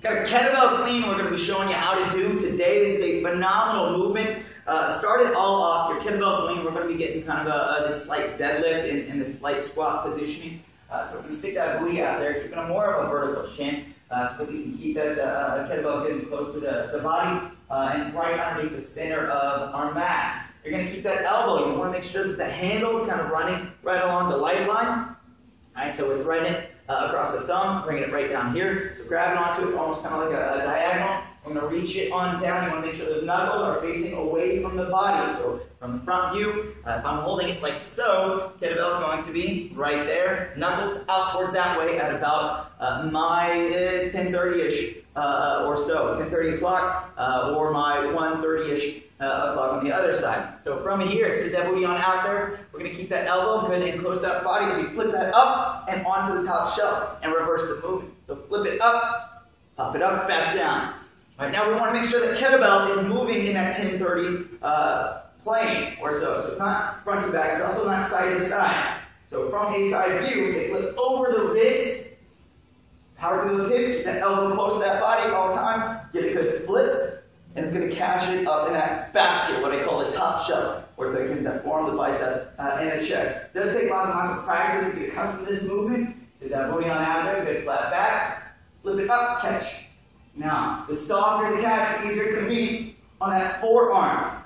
Got a kettlebell clean we're going to be showing you how to do today. This is a phenomenal movement. Start it all off. Your kettlebell clean, we're going to be getting kind of this slight deadlift and this slight squat positioning. So we're going to stick that booty out there, keeping a more of a vertical shin, so we can keep that kettlebell getting close to the body and right underneath the center of our mass. You're going to keep that elbow. You want to make sure that the handle's kind of running right along the lifeline. All right, so we're threading it across the thumb, bringing it right down here. So grabbing onto it, almost kind of like a diagonal. I'm going to reach it on down. You want to make sure those knuckles are facing away from the body. So from the front view, if I'm holding it like so, kettlebell's going to be right there. Knuckles out towards that way at about my 10:30-ish or so, 10:30 o'clock, or my 1:30-ish o'clock on the other side. So from here, sit that booty on out there. We're going to keep that elbow good and close to that body as you flip that up and onto the top shelf and reverse the movement. So flip it up, pop it up, back down. All right, now we want to make sure that kettlebell is moving in that 10:30 plane or so. So it's not front to back, it's also not side to side. So from a side view, it flips over the wrist, power through those hips, keep that elbow close to that body all the time, get a good flip, and it's going to catch it up in that basket, what I call the top shelf, where it's like that form of the bicep and the chest. It does take lots and lots of practice to get accustomed to this movement. Sit that booty on out there, good flat back, flip it up, catch. Now, the softer the catch, the easier it's going to be on that forearm.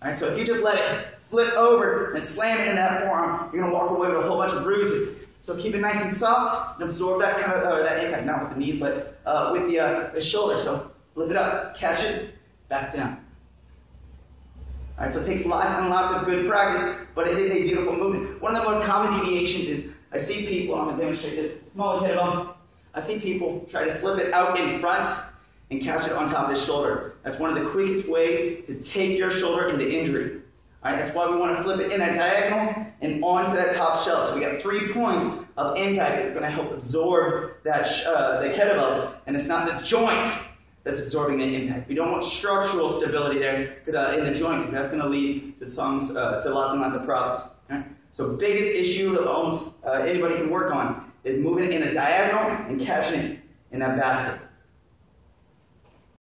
All right, so if you just let it flip over and slam it in that forearm, you're going to walk away with a whole bunch of bruises. So keep it nice and soft and absorb that kind of that impact, not with the knees, but with the shoulder. So flip it up, catch it, back down. All right, so it takes lots and lots of good practice, but it is a beautiful movement. One of the most common deviations is I see people, I'm going to demonstrate this, smaller kettlebell. I see people try to flip it out in front and catch it on top of the shoulder. That's one of the quickest ways to take your shoulder into injury. All right, that's why we want to flip it in that diagonal and onto that top shelf. So we got 3 points of impact that's going to help absorb that the kettlebell, and it's not the joint that's absorbing the impact. We don't want structural stability there in the joint, because that's going to lead to lots and lots of problems. Okay? So biggest issue that almost anybody can work on is moving it in a diagonal and catching it in that basket.